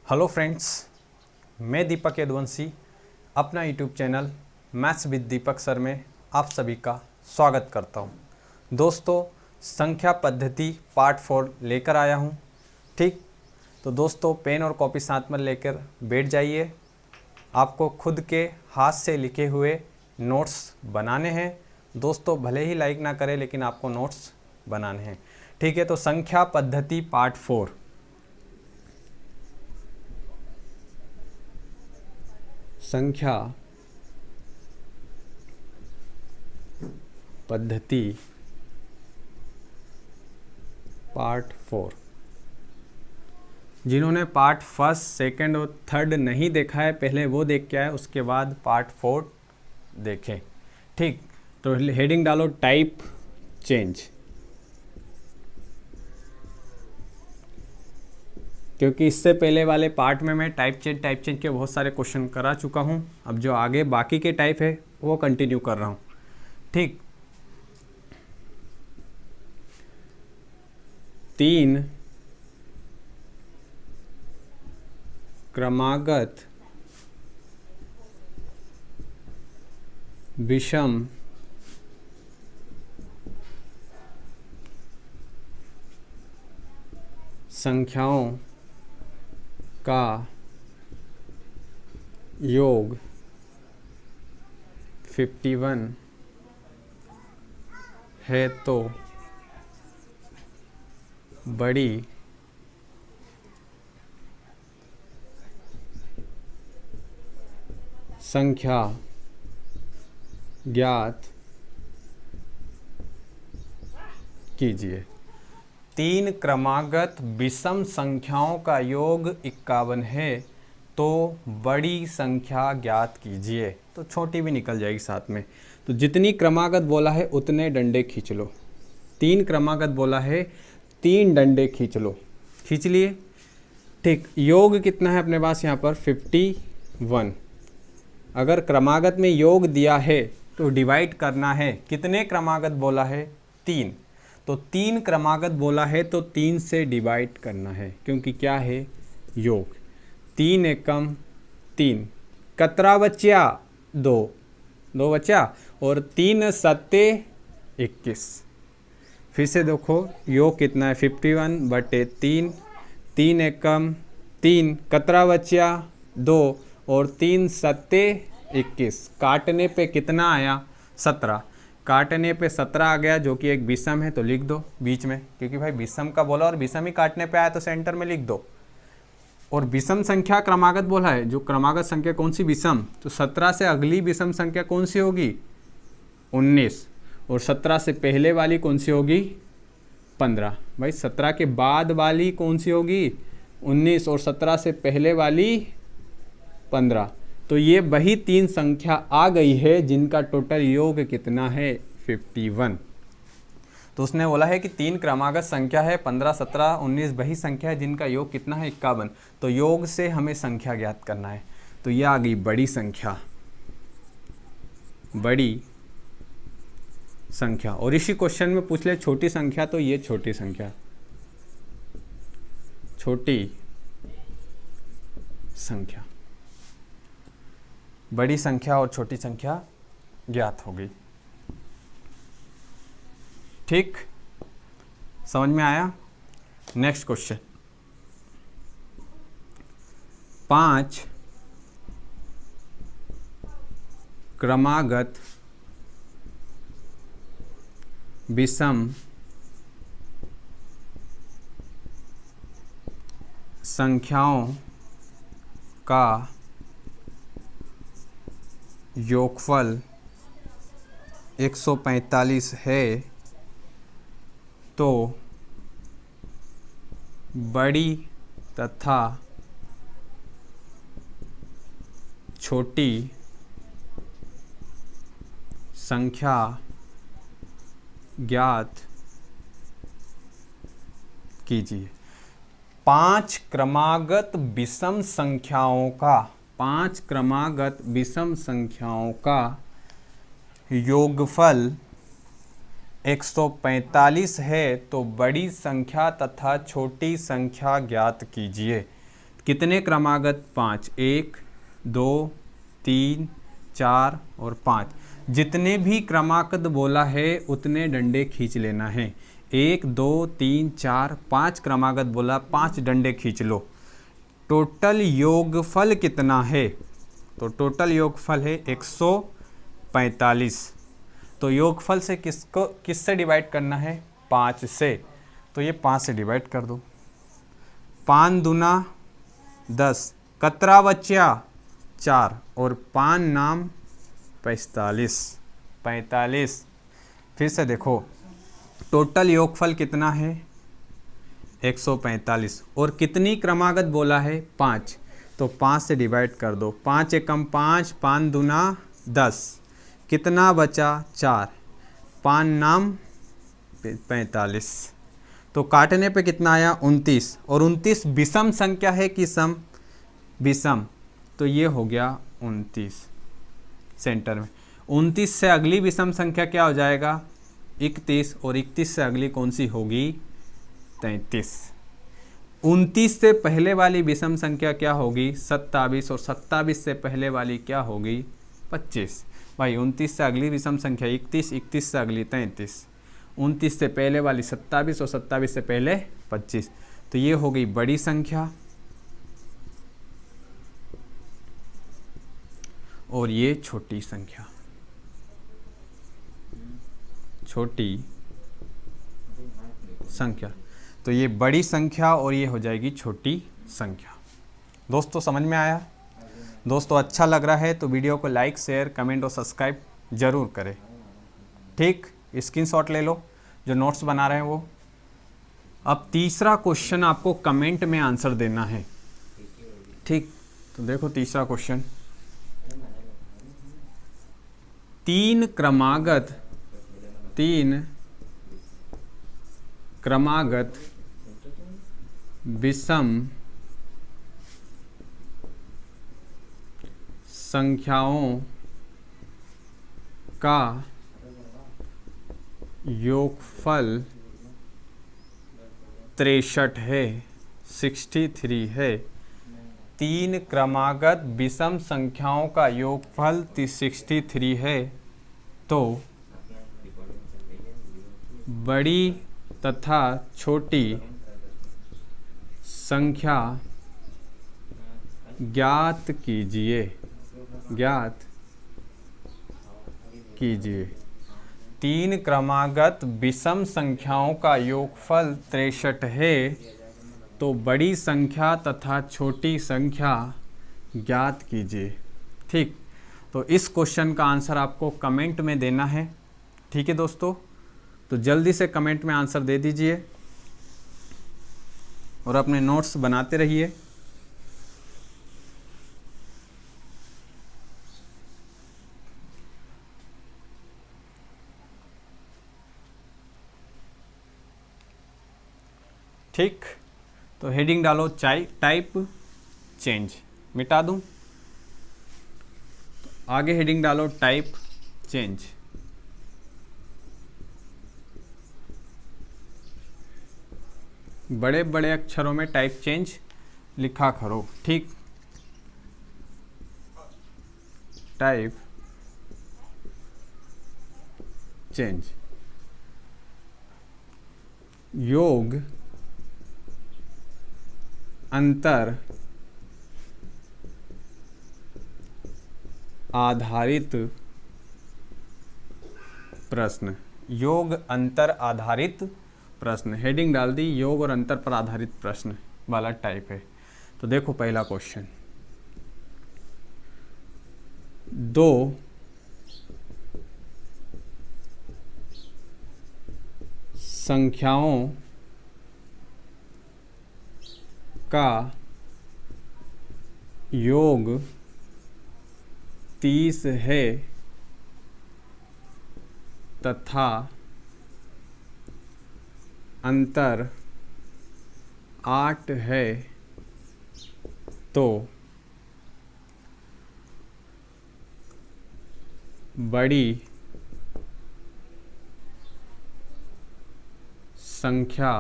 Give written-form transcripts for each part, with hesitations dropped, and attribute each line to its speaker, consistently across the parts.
Speaker 1: Hello friends, मैं दीपक यदुवंशी अपना YouTube channel maths with Deepak sir में आप सभी का स्वागत करता हूं। दोस्तों, संख्या पद्धति पार्ट 4 लेकर आया हूं। ठीक, तो दोस्तों पेन और कॉपी साथ में लेकर बैठ जाइए। आपको खुद के हाथ से लिखे हुए नोट्स बनाने हैं। दोस्तों भले ही लाइक ना करें, लेकिन आपको नोट्स बनाने हैं। ठीक है, तो संख्या पद्धति पार्ट 4। संख्या पद्धति पार्ट 4। जिन्होंने पार्ट 1, 2 और 3 नहीं देखा है, पहले वो देख के आए, उसके बाद पार्ट 4 देखें। ठीक, तो हेडिंग डालो टाइप चेंज, क्योंकि इससे पहले वाले पार्ट में मैं टाइप चेंज के बहुत सारे क्वेश्चन करा चुका हूं। अब जो आगे बाकी के टाइप है वो कंटिन्यू कर रहा हूं। ठीक, 3 क्रमागत विषम संख्याओं का योग 51 है तो बड़ी संख्या ज्ञात कीजिए। 3 क्रमागत विषम संख्याओं का योग 51 है तो बड़ी संख्या ज्ञात कीजिए। तो छोटी भी निकल जाएगी साथ में। तो जितनी क्रमागत बोला है उतने डंडे खींच लो। 3 क्रमागत बोला है, 3 डंडे खींच लो। खींच लिए। ठीक, योग कितना है अपने पास यहाँ पर 51। अगर क्रमागत में योग दिया है तो डिवाइड करना है। कितने क्रमागत बोला है? 3। तो 3 क्रमागत बोला है तो 3 से डिवाइड करना है, क्योंकि क्या है? योग। 3 एकम 3, कतरा बच्चा 2 बच्चा, और 3 सत्ते 21। फिर से देखो योग कितना है 51/3। 3 एकम 3, कतरा बच्चा 2, और 3 सत्ते 21। काटने पे कितना आया? 17। काटने पे 17 आ गया, जो कि एक विषम है, तो लिख दो बीच में, क्योंकि भाई विषम का बोला और विषम ही काटने पे आया तो सेंटर में लिख दो। और विषम संख्या क्रमागत बोला है, जो क्रमागत संख्या कौन सी? विषम। तो 17 से अगली विषम संख्या कौन सी होगी? 19। और 17 से पहले वाली कौन सी होगी? 15। भाई 17 के बाद वाली कौन सी होगी? 19। और 17 से पहले वाली 15। तो ये वही 3 संख्या आ गई है जिनका टोटल योग कितना है? 51। तो उसने बोला है कि 3 क्रमागत संख्या है, 15, 17, 19 वही संख्या है जिनका योग कितना है? 51। तो योग से हमें संख्या ज्ञात करना है। तो ये आ गई बड़ी संख्या। बड़ी संख्या। और इसी क्वेश्चन में पूछ ले छोटी संख्या, तो ये छोटी संख्या। छोटी संख्या। बड़ी संख्या और छोटी संख्या ज्ञात हो गई। ठीक, समझ में आया? Next question. 5 क्रमागत विषम संख्याओं का योगफल 145 है तो बड़ी तथा छोटी संख्या ज्ञात कीजिए। 5 क्रमागत विषम संख्याओं का 5 क्रमागत विषम संख्याओं का योगफल 145 है तो बड़ी संख्या तथा छोटी संख्या ज्ञात कीजिए। कितने क्रमागत 5, 1 2 3 4 और 5। जितने भी क्रमागत बोला है उतने डंडे खींच लेना है। 1 2 3 4 5 क्रमागत बोला, 5 डंडे खींच लो। टोटल योगफल कितना है? तो टोटल योगफल है 145। तो योगफल से किससे डिवाइड करना है? 5 से। तो ये 5 से डिवाइड कर दो। 5 दूना 10, कतरा बच्चा 4 और 5 नाम 45। फिर से देखो टोटल योगफल कितना है? 145। और कितनी क्रमागत बोला है? 5। तो 5 से डिवाइड कर दो। 5 एकम 5, 5 दूना 10, कितना बचा? 4, 5 नाम 45। तो काटने पे कितना आया? 29। और 29 विषम संख्या है कि सम? विषम। तो ये हो गया 29 सेंटर में। 29 से अगली विषम संख्या क्या हो जाएगा? 31। और 31 से अगली कौन सी होगी? 33। 29 से पहले वाली विषम संख्या क्या होगी? 27। और 27 से पहले वाली क्या होगी? 25। भाई 29 से अगली विषम संख्या 31, 31 से अगली 33, 29 से पहले वाली 27 और 27 से पहले 25। तो ये हो गई बड़ी संख्या और ये छोटी संख्या। छोटी संख्या। तो ये बड़ी संख्या और ये हो जाएगी छोटी संख्या। दोस्तों समझ में आया? दोस्तों अच्छा लग रहा है तो वीडियो को लाइक, शेयर, कमेंट और सब्सक्राइब ज़रूर करें। ठीक, स्क्रीनशॉट ले लो जो नोट्स बना रहे हैं वो। अब तीसरा क्वेश्चन आपको कमेंट में आंसर देना है। ठीक, तो देखो तीसरा क्वेश्चन। 3 क्रमागत विषम संख्याओं का योगफल 63 है, 63 है। 3 क्रमागत विषम संख्याओं का योगफल 63 है। तो बड़ी तथा छोटी संख्या ज्ञात कीजिए। ज्ञात कीजिए। 3 क्रमागत विषम संख्याओं का योगफल 63 है। तो बड़ी संख्या तथा छोटी संख्या ज्ञात कीजिए। ठीक, तो इस क्वेश्चन का आंसर आपको कमेंट में देना है। ठीक है दोस्तों, तो जल्दी से कमेंट में आंसर दे दीजिए और अपने नोट्स बनाते रहिए। ठीक, तो हेडिंग डालो टाइप चेंज, मिटा दूं। आगे हेडिंग डालो टाइप चेंज। बड़े बड़े अक्षरों में टाइप चेंज लिखा करो। ठीक, टाइप चेंज। योग अंतर आधारित प्रश्न। योग अंतर आधारित प्रश्न। हेडिंग डाल दी, योग और अंतर पर आधारित प्रश्न वाला टाइप है। तो देखो पहला क्वेश्चन। 2 संख्याओं का योग 30 है तथा अंतर 8 है। तो बड़ी संख्या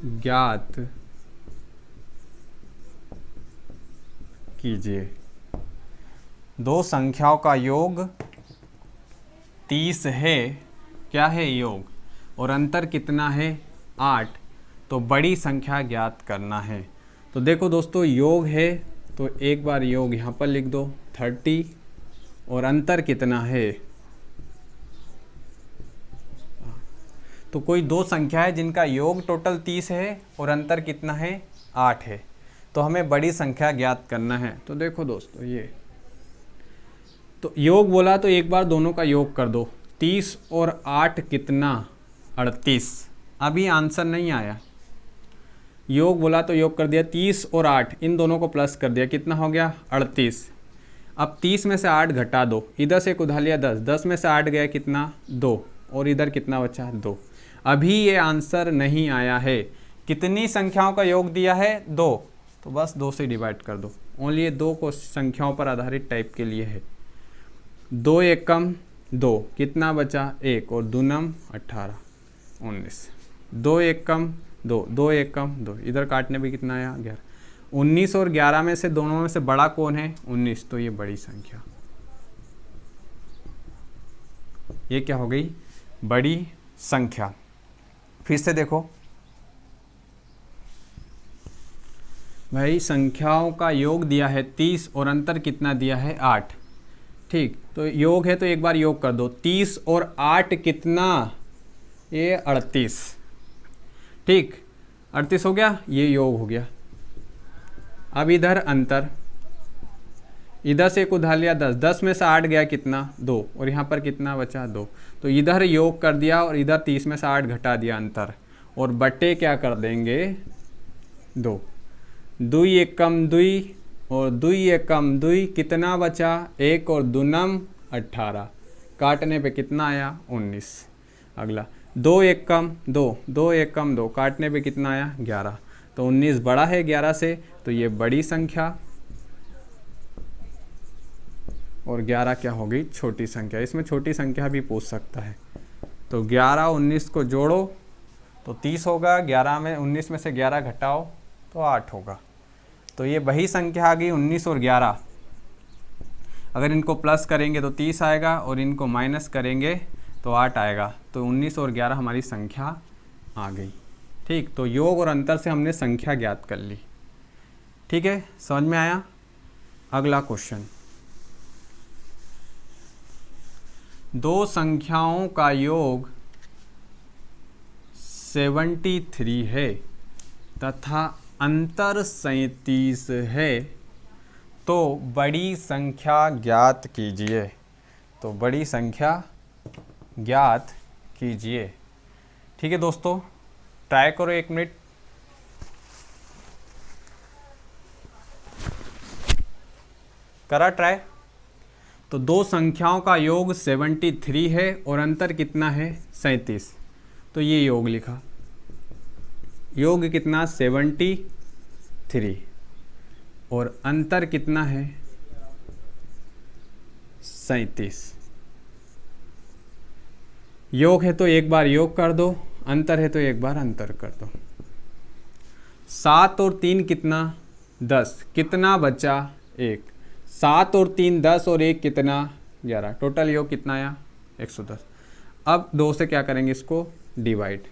Speaker 1: ज्ञात कीजिए। दो संख्याओं का योग 30 है, क्या है योग, और अंतर कितना है 8, तो बड़ी संख्या ज्ञात करना है। तो देखो दोस्तों, योग है तो एक बार योग यहाँ पर लिख दो 30, और अंतर कितना है, तो कोई दो संख्या है जिनका योग टोटल 30 है और अंतर कितना है 8 है, तो हमें बड़ी संख्या ज्ञात करना है। तो देखो दोस्तों, ये तो योग बोला तो एक बार दोनों का योग कर दो, 30 और 8 कितना 38। अभी आंसर नहीं आया, योग बोला तो योग कर दिया, 30 और 8 इन दोनों को प्लस कर दिया, कितना हो गया 38। अब 30 में से 8 घटा दो, इधर से एक उधार लिया 10, 10 में से 8 गया कितना 2, और इधर कितना बचा 2। अभी ये आंसर नहीं आया है। कितनी संख्याओं का योग दिया है 2, तो बस 2 से डिवाइड कर दो। ओनली ये 2 को संख्याओं पर आधारित टाइप के लिए है। 2 एकम 2 कितना बचा 1, और दूनम 18 19। 2 एकम 2, 2 एकम 2, इधर काटने पे कितना आया 11। 19 और 11 में से दोनों में से बड़ा कौन है 19, तो ये बड़ी संख्या, ये क्या हो गई बड़ी संख्या। फिर से देखो भाई, संख्याओं का योग दिया है 30 और अंतर कितना दिया है 8, ठीक, तो योग है तो एक बार योग कर दो, 30 और 8 कितना, ये 38, ठीक 38 हो गया, ये योग हो गया। अब इधर अंतर, इधर से एक उधार लिया 10, 10 में से 8 गया कितना 2, और यहाँ पर कितना बचा 2, तो इधर योग कर दिया और इधर 30 में से 8 घटा दिया अंतर, और बटे क्या कर देंगे 2, 2 एकम 2, और 2 एकम 2 कितना बचा 1, और दूनम 18, काटने पे कितना आया 19। अगला 2 एकम 2, 2 एकम 2 काटने पे कितना आया 11, तो 19 बड़ा है 11 से, तो ये बड़ी संख्या, और 11 क्या हो गई छोटी संख्या। इसमें छोटी संख्या भी पूछ सकता है। तो 11 19 को जोड़ो तो 30 होगा, 11 में 19 में से 11 घटाओ तो 8 होगा। तो ये वही संख्या आ गई 19 और 11। अगर इनको प्लस करेंगे तो 30 आएगा, और इनको माइनस करेंगे तो 8 आएगा। तो 19 और 11 हमारी संख्या आ गई, ठीक। तो योग और अंतर से हमने संख्या ज्ञात कर ली, ठीक है, समझ में आया। अगला क्वेश्चन, दो संख्याओं का योग 73 है तथा अंतर 37 है, तो बड़ी संख्या ज्ञात कीजिए। तो बड़ी संख्या ज्ञात कीजिए, ठीक है दोस्तों। ट्राई करो 1 मिनट। करा ट्राई। तो दो संख्याओं का योग 73 है और अंतर कितना है 37, तो ये योग लिखा, योग कितना 73 और अंतर कितना है 37। योग है तो एक बार योग कर दो, अंतर है तो एक बार अंतर कर दो। 7 और 3 कितना 10, कितना बचा 1। 7 और 3 10 और 1 कितना 11, टोटल योग कितना आया 110। अब 2 से क्या करेंगे इसको डिवाइड,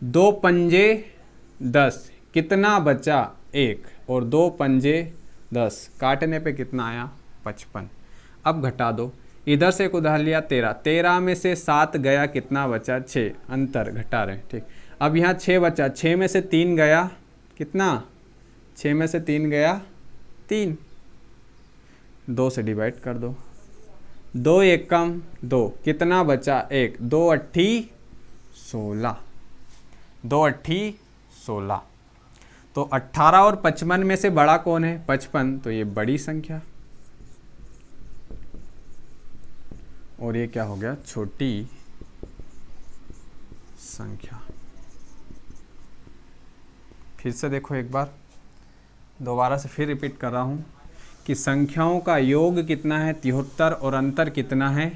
Speaker 1: 2 पंजे 10, कितना बचा 1 और 2 पंजे 10, काटने पे कितना आया 55। अब घटा दो, इधर से एक उधार लिया 13, 13 में से 7 गया कितना बचा 6, अंतर घटा रहे, ठीक। अब यहाँ 6 बचा, 6 में से 3 गया कितना, 6 में से 3 गया 3, 2 से डिवाइड कर दो, 2 एकम 2, कितना बचा 1, 2 अट्ठी 16, 2 अट्ठी 16। तो 18 और 55 में से बड़ा कौन है 55, तो ये बड़ी संख्या, और ये क्या हो गया छोटी संख्या। फिर से देखो एक बार, दोबारा से फिर रिपीट कर रहा हूँ कि संख्याओं का योग कितना है 73 और अंतर कितना है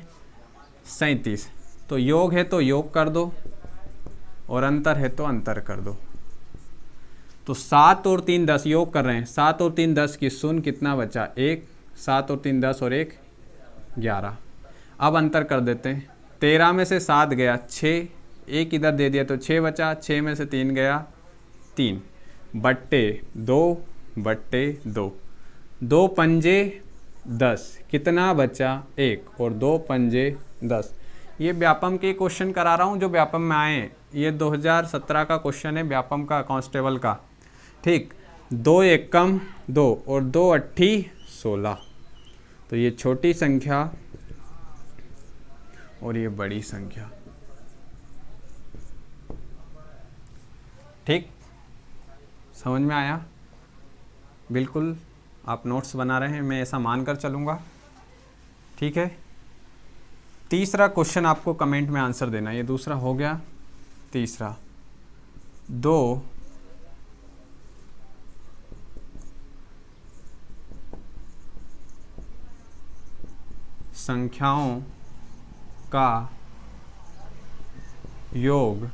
Speaker 1: 37। तो योग है तो योग कर दो और अंतर है तो अंतर कर दो। तो 7 और 3 10 योग कर रहे हैं, 7 और 3 10 की शून्य, कितना बचा 1, 7 और 3 10 और 1 11। अब अंतर कर देते हैं, 13 में से 7 गया 6, एक इधर दे दिया तो 6 बचा, 6 में से 3 गया 3, बट्टे 2 2 पंजे 10, कितना बचा 1, और 2 पंजे 10। ये व्यापम के क्वेश्चन करा रहा हूँ जो व्यापम में आए हैं, ये 2017 का क्वेश्चन है व्यापम का, कांस्टेबल का। ठीक, 2 एकम 2 और 2 अट्ठी 16। तो ये छोटी संख्या और ये बड़ी संख्या। ठीक, समझ में आया? बिल्कुल आप नोट्स बना रहे हैं, मैं ऐसा मानकर चलूँगा। ठीक है, तीसरा क्वेश्चन आपको कमेंट में आंसर देना। ये दूसरा हो गया, तीसरा 2 संख्याओं का योग,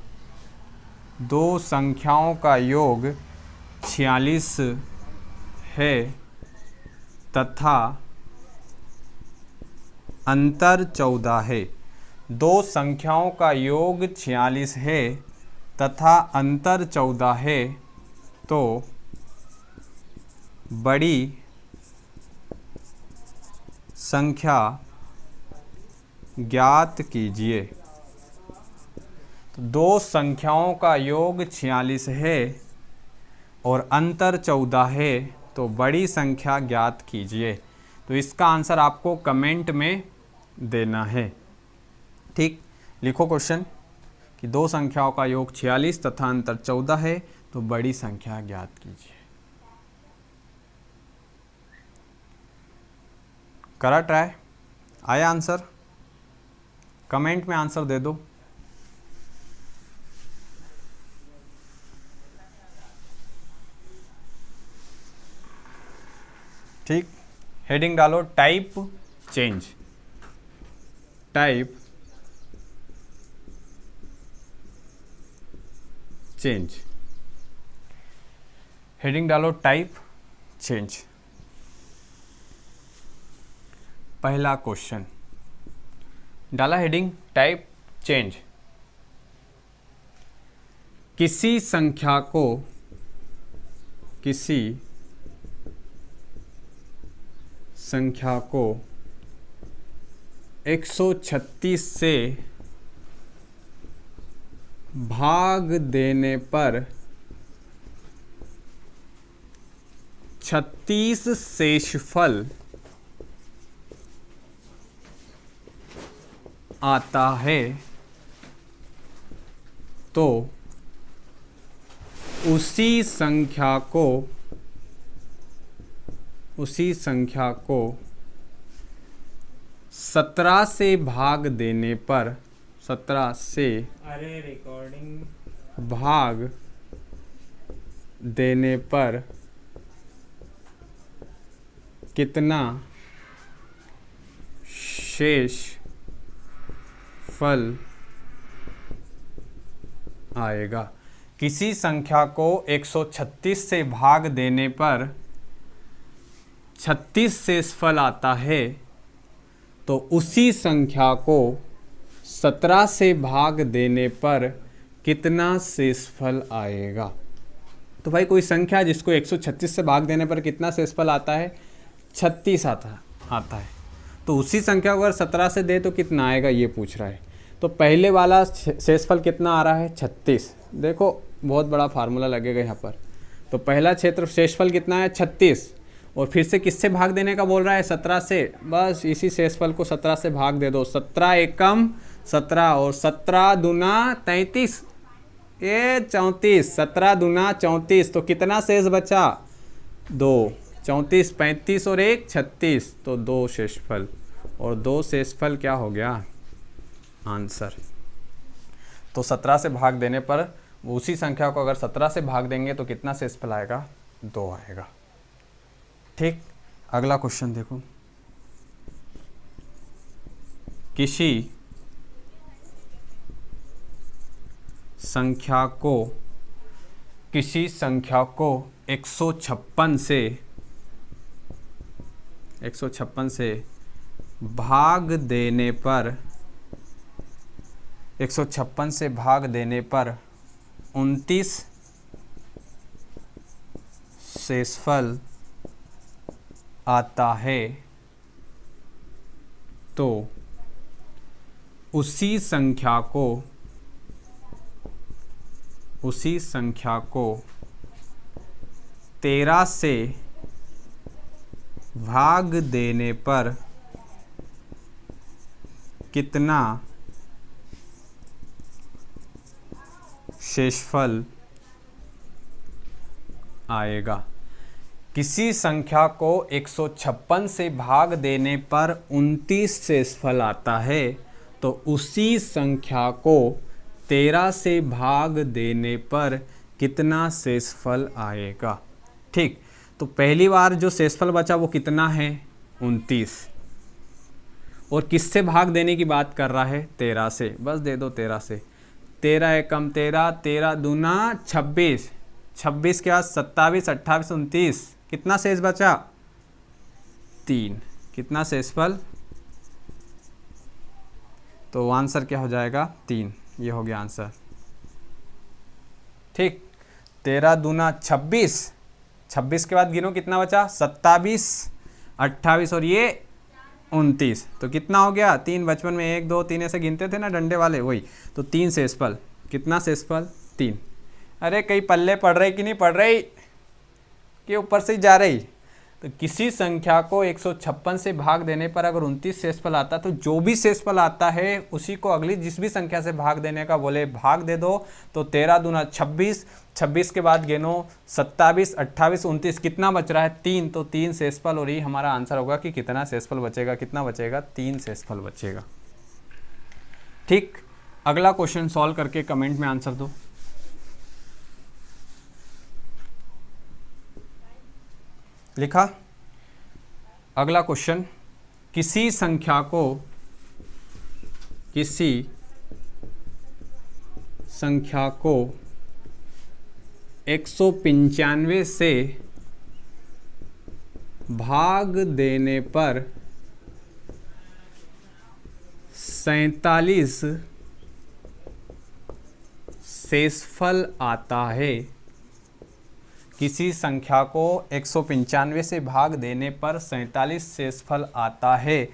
Speaker 1: 2 संख्याओं का योग 46 है तथा अंतर 14 है। 2 संख्याओं का योग 46 है तथा अंतर 14 है, तो बड़ी संख्या ज्ञात कीजिए। तो 2 संख्याओं का योग 46 है और अंतर 14 है, तो बड़ी संख्या ज्ञात कीजिए। तो इसका आंसर आपको कमेंट में देना है। ठीक, लिखो क्वेश्चन कि 2 संख्याओं का योग 46 तथा अंतर 14 है, तो बड़ी संख्या ज्ञात कीजिए। करा ट्राई, आया आंसर? कमेंट में आंसर दे दो। ठीक, हेडिंग डालो type change, type change, heading डालो टाइप चेंज। पहला क्वेश्चन डाला हेडिंग टाइप चेंज। किसी संख्या को 136 से भाग देने पर 36 शेषफल आता है, तो उसी संख्या को 17 से भाग देने पर, 17 से भाग देने पर कितना शेष फल आएगा। किसी संख्या को 136 से भाग देने पर 36 शेषफल आता है, तो उसी संख्या को 17 से भाग देने पर कितना शेषफल आएगा। तो भाई कोई संख्या जिसको 136 से भाग देने पर कितना शेषफल आता है, 36 आता है, तो उसी संख्या को अगर 17 से दे तो कितना आएगा, ये पूछ रहा है। तो पहले वाला शेषफल कितना आ रहा है, 36। देखो बहुत बड़ा फार्मूला लगेगा यहाँ पर। तो पहला क्षेत्र शेषफल कितना है, 36, और फिर से किससे भाग देने का बोल रहा है, 17 से। बस इसी शेषफल को 17 से भाग दे दो। 17 एकम 17 और 17 दूना 33, ये 34, 17 दूना 34, तो कितना शेष बचा, 2। 34 35 और 1 36, तो 2 शेषफल, और 2 शेषफल क्या हो गया, आंसर। तो 17 से भाग देने पर उसी संख्या को अगर 17 से भाग देंगे तो कितना शेषफल आएगा, 2 आएगा। ठीक, अगला क्वेश्चन देखो। किसी संख्या को किसी संख्या को 156 से भाग देने पर 156 से भाग देने पर 29 शेषफल आता है तो उसी संख्या को 13 से भाग देने पर कितना शेषफल आएगा। किसी संख्या को 156 से भाग देने पर 29 शेषफल आता है तो उसी संख्या को 13 से भाग देने पर कितना शेषफल आएगा। ठीक, तो पहली बार जो शेषफल बचा वो कितना है, 29, और किससे भाग देने की बात कर रहा है, 13 से। बस दे दो 13 से, 13 एकम 13, 13 दूना 26, 26 के बाद 27, 28, 29, कितना शेष बचा, 3। कितना शेषफल, तो आंसर क्या हो जाएगा, 3। ये हो गया आंसर। ठीक, 13 दूना 26, 26 के बाद गिनो कितना बचा, 27, 28 और ये 29, तो कितना हो गया, 3। बचपन में 1 2 3 ऐसे गिनते थे ना डंडे वाले, वही, तो 3 शेषफल। कितना शेषफल, 3। अरे कहीं पल्ले पड़ रही कि नहीं पड़ रही, कि ऊपर से ही जा रही। तो किसी संख्या को 156 से भाग देने पर अगर 29 शेषफल आता तो जो भी शेषफल आता है उसी को अगली जिस भी संख्या से भाग देने का बोले भाग दे दो। तो 13 दूना 26, 26 के बाद गिनो 27, 28, 29, कितना बच रहा है, 3। तो 3 शेषफल, और ये हमारा आंसर होगा कि कितना शेषफल बचेगा, कितना बचेगा, 3 शेषफल बचेगा। ठीक, अगला क्वेश्चन सॉल्व करके कमेंट में आंसर दो। लिखा। अगला क्वेश्चन, किसी संख्या को 195 से भाग देने पर 47 शेषफल आता है। किसी संख्या को 195 से भाग देने पर 47 शेषफल आता है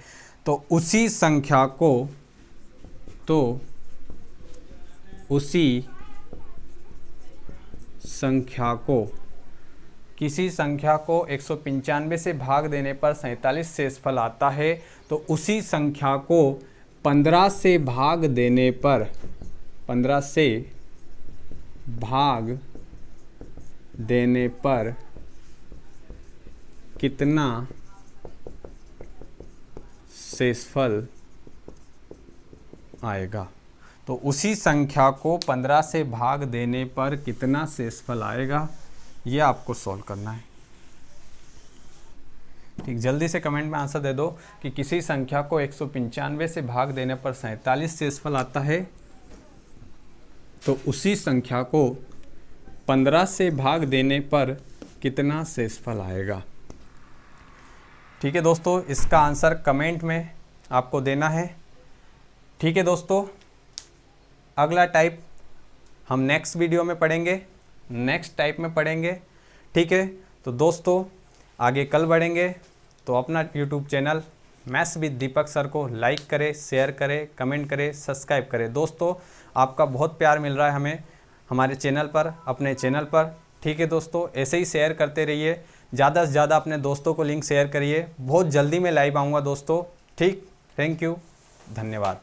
Speaker 1: तो उसी संख्या को किसी संख्या को 195 से भाग देने पर 47 शेषफल आता है तो उसी संख्या को 15 से भाग देने पर 15 से भाग देने पर कितना शेषफल आएगा। तो उसी संख्या को 15 से भाग देने पर कितना शेषफल आएगा, ये आपको सॉल्व करना है। ठीक, जल्दी से कमेंट में आंसर दे दो कि किसी संख्या को 195 से भाग देने पर 47 शेषफल आता है तो उसी संख्या को 15 से भाग देने पर कितना शेषफल आएगा। ठीक है दोस्तों, इसका आंसर कमेंट में आपको देना है। ठीक है दोस्तों, अगला टाइप हम नेक्स्ट वीडियो में पढ़ेंगे, नेक्स्ट टाइप में पढ़ेंगे। ठीक है, तो दोस्तों आगे कल बढ़ेंगे तो अपना YouTube channel maths with Deepak sir को लाइक करें, शेयर करें, कमेंट करें, सब्सक्राइब करें। दोस्तों आपका बहुत प्यार मिल रहा है हमें हमारे चैनल पर, अपने चैनल पर। ठीक है दोस्तों, ऐसे ही शेयर करते रहिए, ज़्यादा से ज़्यादा अपने दोस्तों को लिंक शेयर करिए। बहुत जल्दी मैं लाइव आऊँगा दोस्तों। ठीक, थैंक यू, धन्यवाद।